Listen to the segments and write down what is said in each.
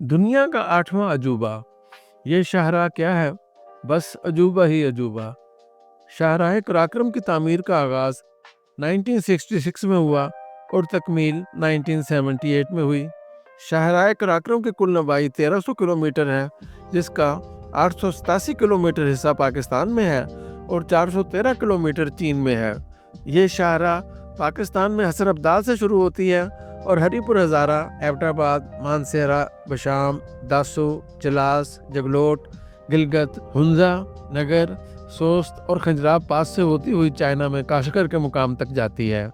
दुनिया का 8वां अजूबा। ये शाहराह क्या है? बस अजूबा ही अजूबा। शाहराह कराक्रम की तामीर का आगाज़ 1966 में हुआ और तकमील 1978 में हुई। शाहराह कराक्रम की कुल लंबाई 1300 किलोमीटर है, जिसका 887 किलोमीटर हिस्सा पाकिस्तान में है और 413 किलोमीटर चीन में है। ये शाहराह पाकिस्तान में हसर अब्दाल से शुरू होती है और हरीपुर हज़ारा, एबटाबाद, मानसेरा, बशाम, दासू, चलास, जगलोट, गिलगत, हुंजा, नगर, सोस्त और खंजराब पास से होती हुई चाइना में काशगर के मुकाम तक जाती है।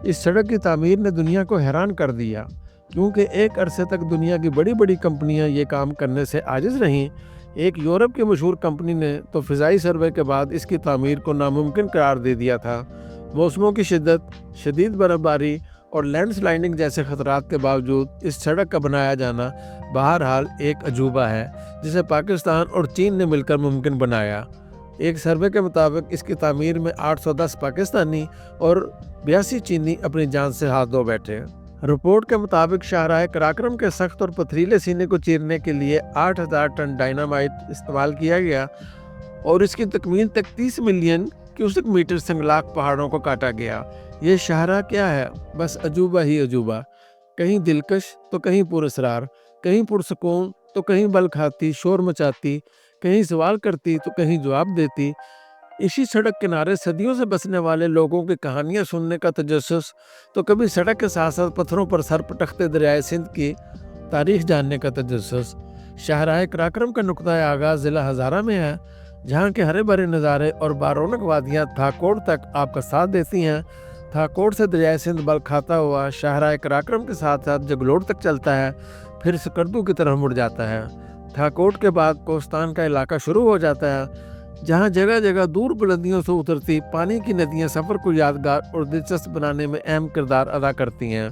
इस सड़क की तामीर ने दुनिया को हैरान कर दिया, क्योंकि एक अरसे तक दुनिया की बड़ी बड़ी कंपनियां ये काम करने से आजिज़ रहीं। एक यूरोप की मशहूर कंपनी ने तो फ़िज़ाई सर्वे के बाद इसकी तामीर को नामुमकिन करार दे दिया था। मौसमों की शिद्दत, शदीद बर्फ़बारी और लैंडस्लाइडिंग जैसे ख़तरात के बावजूद इस सड़क का बनाया जाना बहरहाल एक अजूबा है, जिसे पाकिस्तान और चीन ने मिलकर मुमकिन बनाया। एक सर्वे के मुताबिक इसकी तामीर में 810 पाकिस्तानी और 82 चीनी अपनी जान से हाथ धो बैठे। रिपोर्ट के मुताबिक शाहराह कराक्रम के सख्त और पथरीले सीने को चीरने के लिए 8000 टन डायनामाइट इस्तेमाल किया गया और इसकी तकमील तक 30 मिलियन क्यूसिक मीटर संगलाक पहाड़ों को काटा गया। ये शाहराह क्या है? बस अजूबा ही अजूबा। कहीं दिलकश तो कहीं पुरअसरार, कहीं पुरसकून तो कहीं बल खाती, शोर मचाती, कहीं सवाल करती तो कहीं जवाब देती। इसी सड़क किनारे सदियों से बसने वाले लोगों की कहानियां सुनने का तजस्सुस, तो कभी सड़क के साथ साथ पत्थरों पर सर पटकते दरियाए सिंध की तारीख जानने का तजस्सुस। शाहराह कराक्रम का नुक्ता आगाज़ ज़िला हज़ारा में है, जहाँ के हरे भरे नज़ारे और बारौनक वादियाँ थाकोट तक आपका साथ देती हैं। थाकोट से दरियाए सिंध बल खाता हुआ शाहराह कराक्रम के साथ साथ जगलोट तक चलता है, फिर सकरदू की तरफ मुड़ जाता है। थाकोट के बाद कोस्तान का इलाका शुरू हो जाता है, जहाँ जगह जगह दूर बुलंदियों से उतरती पानी की नदियाँ सफ़र को यादगार और दिलचस्प बनाने में अहम किरदार अदा करती हैं।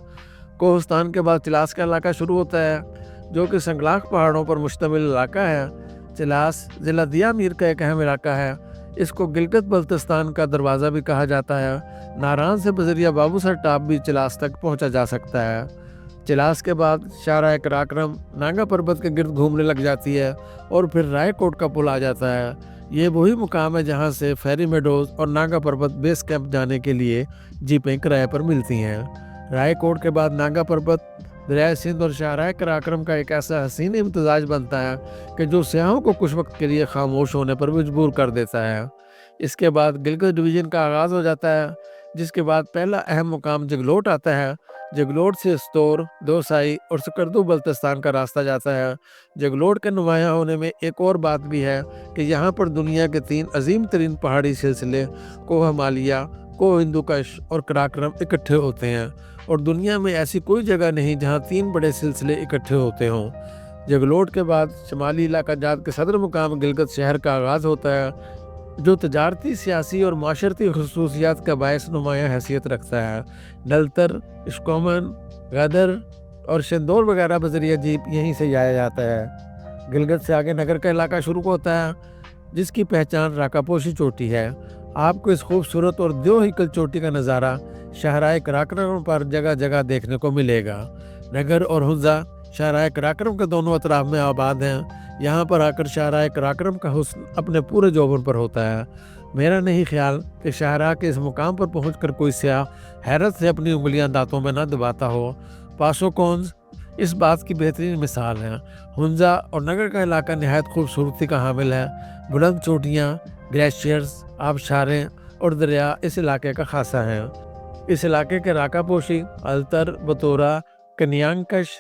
कोस्तान के बाद चिलास का इलाका शुरू होता है, जो कि संगलाख पहाड़ों पर मुश्तमिल इलाका है। चिलास ज़िला दिया मीर का एक अहम इलाका है। इसको गिलगित बल्तिस्तान का दरवाज़ा भी कहा जाता है। नारान से बजरिया बाबूसर टाप भी चिलास तक पहुँचा जा सकता है। चिलास के बाद शाहराह कराक्रम नागा पर्वत के गिर्द घूमने लग जाती है और फिर रायकोट का पुल आ जाता है। ये वही मुकाम है जहाँ से फेरी मेडोज और नागा पर्वत बेस कैंप जाने के लिए जीपें किराए पर मिलती हैं। रायकोट के बाद नागा पर्वत, दरियाए सिंध और शाहराह कराक्रम का एक ऐसा हसीन इम्तजाज बनता है कि जो सयाहों को कुछ वक्त के लिए खामोश होने पर मजबूर कर देता है। इसके बाद गिलगित डिवीज़न का आगाज़ हो जाता है, जिसके बाद पहला अहम मुकाम जगलोट आता है। जगलोट से स्तोर, दोसाई और सकरदू बल्तिस्तान का रास्ता जाता है। जगलोट के नुमायाँ होने में एक और बात भी है कि यहाँ पर दुनिया के 3 अजीम तरीन पहाड़ी सिलसिले कोह हिमालया, कोह हिंदुकश और कराक्रम इकट्ठे होते हैं, और दुनिया में ऐसी कोई जगह नहीं जहाँ 3 बड़े सिलसिले इकट्ठे होते हों। जगलोट के बाद शमाली इलाका जात के सदर मुकाम गिलगित शहर का आगाज़ होता है, जो तजारती, सियासी और माशरती खसूसियात का बायस नुमायाँ हैसियत रखता है। नलतर, इश्कोमन, गदर और शंदोर वगैरह बजरिया जीप यहीं से जाया जाता है। गिलगित से आगे नगर का इलाका शुरू होता है, जिसकी पहचान राकापोशी चोटी है। आपको इस खूबसूरत और दो हिकल चोटी का नज़ारा शाहराह कराक्रम पर जगह जगह देखने को मिलेगा। नगर और हुंजा शाहराह कराक्रम के दोनों अतराफ में आबाद हैं। यहाँ पर आकर शाहराह कराक्रम का हुस्न अपने पूरे जोबन पर होता है। मेरा नहीं ख्याल कि शाहराह के इस मुकाम पर पहुंचकर कोई सयाह हैरत से अपनी उंगलियां दांतों में न दबाता हो। पासोकोन्स इस बात की बेहतरीन मिसाल है। हुंजा और नगर का इलाका नहायत खूबसूरती का हामिल है। बुलंद चोटियाँ, ग्लेशियर्स, आबशारें और दरिया इस इलाके का खासा है। इस इलाके के राकापोशी, अल्तर, बतौरा, कन्यांकश,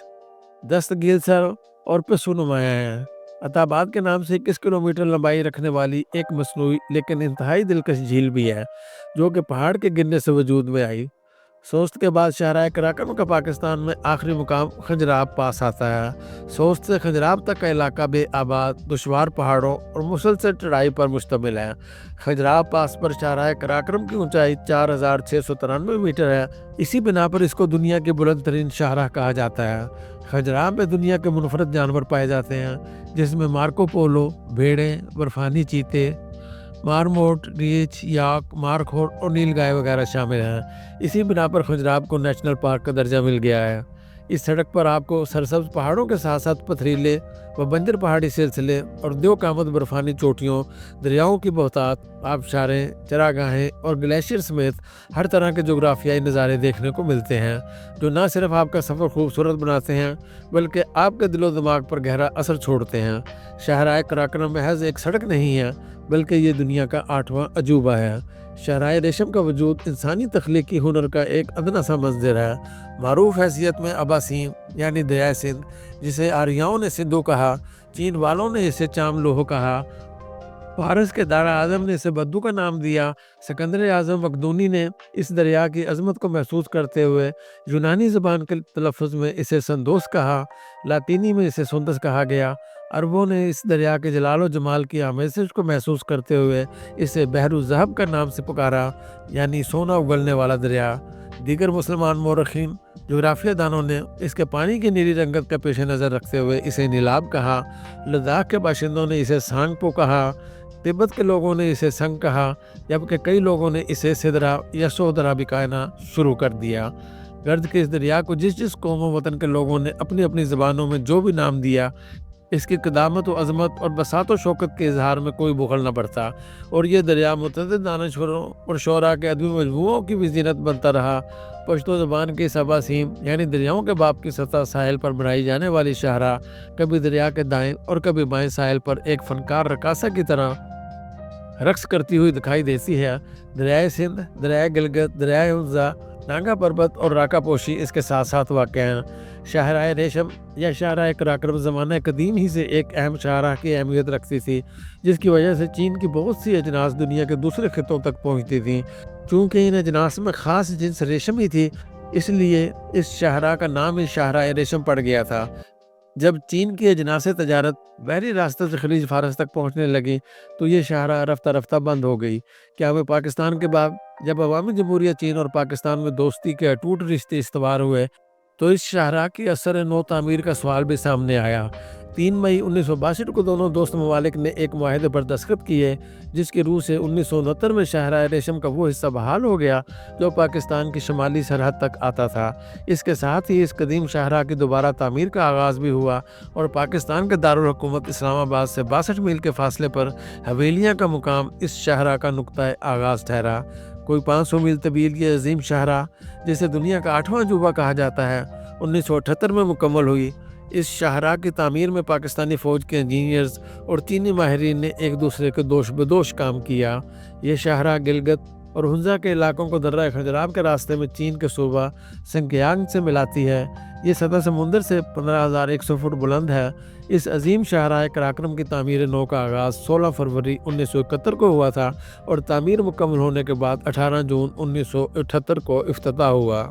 दस्तगीलसर और पिस्सू नुमायाँ हैं। अताबाद के नाम से 21 किलोमीटर लंबाई रखने वाली एक मसनूई लेकिन इंतहाई दिलकश झील भी है, जो कि पहाड़ के गिरने से वजूद में आई। सोस्त के बाद शाहराह कराक्रम का पाकिस्तान में आखिरी मुकाम खंजराब पास आता है। सोस्त से खंजराब तक का इलाका बेआबाद, दुश्वार पहाड़ों और मुसलसल चढ़ाई पर मुश्तमिल है। खंजराब पास पर शाहराह कराक्रम की ऊंचाई 4693 मीटर है। इसी बिना पर इसको दुनिया की बुलंद तरीन शाहराह कहा जाता है। खंजराब में दुनिया के मुनफरद जानवर पाए जाते हैं, जिसमें मार्को पोलो, भेड़ें, बर्फानी चीते, मारमोट, रीछ, याक, मारखोर और नीलगाय वगैरह शामिल हैं। इसी बिना पर खंजराब को नेशनल पार्क का दर्जा मिल गया है। इस सड़क पर आपको सरसब्ज पहाड़ों के साथ साथ पथरीले व बंजर पहाड़ी सिलसिले और देवकामत बर्फानी चोटियों, दरियाओं की बहुतात, आबशारें, चरागाहें और ग्लेशियर समेत हर तरह के जोग्राफियाई नज़ारे देखने को मिलते हैं, जो न सिर्फ आपका सफ़र खूबसूरत बनाते हैं बल्कि आपके दिलो दिमाग पर गहरा असर छोड़ते हैं। शाहराए कराकरम महज एक सड़क नहीं है, बल्कि ये दुनिया का 8वां अजूबा है। शाहराए रेशम का वजूद इंसानी तख्लीकी हुनर का एक अदना सा मंजर है। मारूफ हैसियत में अबासीम यानी दरियाए सिंध, जिसे आर्याओं ने सिंधु कहा, चीन वालों ने इसे चामलोह कहा, फारस के दारा आजम ने इसे बद्दू का नाम दिया, सिकंदर आजम मकदूनी ने इस दरिया की अजमत को महसूस करते हुए यूनानी ज़बान के तलफ़्फ़ुज़ में इसे संदोस कहा, लातीनी में इसे सुंदस कहा गया, अरबों ने इस दरिया के जलाल जमाल की आमेज़श को महसूस करते हुए इसे बहरुल ज़हब का नाम से पुकारा, यानी सोना उगलने वाला दरिया। दीगर मुसलमान मौरखीन जोग्राफिया दानों ने इसके पानी की नीली रंगत का पेश नज़र रखते हुए इसे नीलाब कहा, लद्दाख के बाशिंदों ने इसे सांगपो कहा, तिब्बत के लोगों ने इसे संग कहा, जबकि कई लोगों ने इसे सिदरा या सोदरा भी कहना शुरू कर दिया। गर्द के इस दरिया को जिस जिस कौम व वतन के लोगों ने अपनी अपनी ज़बानों में जो भी नाम दिया, इसकी क़दामत व अज़मत और बसात व शौकत के इजहार में कोई बुखल न पड़ता, और ये दरिया मुतअद्दिद दानिशवरों और शोरा के अदबी मजमूओं की भी ज़ीनत बनता रहा। पश्तो ज़बान के इस अबासीम यानी दरियाओं के बाप की सतह साहिल पर बनाई जाने वाली शाहरा कभी दरिया के दाएं और कभी बाएं साहिल पर एक फ़नकार रकासा की तरह रक्स करती हुई दिखाई देती है। दरियाए सिंध, दरियाए गिलगित, दरियाए हुंज़ा, नांगा पर्वत और राका पोशी इसके साथ साथ वाक़ हैं। शाहराए रेशम या शाहराए कराकरम ज़माना कदीम ही से एक अहम शाहरा की अहमियत रखती थी, जिसकी वजह से चीन की बहुत सी अजनास दुनिया के दूसरे खितों तक पहुँचती थीं। चूँकि इन अजनास में ख़ास जिन्स रेशम ही थी, इसलिए इस शाहरा का नाम ही शाहराए रेशम पड़ गया था। जब चीन की अजनास तजारत बहरी रास्ते से खलीज फारस तक पहुँचने लगी, तो ये शाहरा रफ्ता रफ्ता बंद हो गई। क्या वे पाकिस्तान के बाद जब अवामी जमहूरिया चीन और पाकिस्तान में दोस्ती के अटूट रिश्ते इस्तवार हुए, तो इस शाहरा की असर नो तामीर का सवाल भी सामने आया। 3 मई 1962 को दोनों दोस्त ममालिक ने एक मुआहदे पर दस्तखत किए, जिसकी रूह से 1969 में शाहराए रेशम का वो हिस्सा बहाल हो गया जो पाकिस्तान की शुमाली सरहद तक आता था। इसके साथ ही इस कदीम शाहरा की दोबारा तामीर का आगाज़ भी हुआ और पाकिस्तान के दारुल हुकूमत इस्लामाबाद से 62 मील के फासले पर हवेलियाँ का मुकाम इस शाहरा का नुक्ता आगाज़ ठहरा। कोई 500 मील तवील ये अजीम शाहरा, जिसे दुनिया का 8वां अजूबा कहा जाता है, 1978 में मुकम्मल हुई। इस शाहरा की तामीर में पाकिस्तानी फ़ौज के इंजीनियर्स और चीनी माहिरीन ने एक दूसरे के दोष बदोश काम किया। ये शाहरा गिलगित और हुंज़ा के इलाकों को दर्रा खजराब के रास्ते में चीन के सूबा सिंकियांग से मिलाती है। ये सतह समुंदर से 15,100 फुट बुलंद है। इस अजीम शाहराए कराकरम की तामीर नौ का आगाज़ 16 फरवरी 1971 को हुआ था और तामीर मुकम्मल होने के बाद 18 जून 1978 को इफ्तिताह हुआ।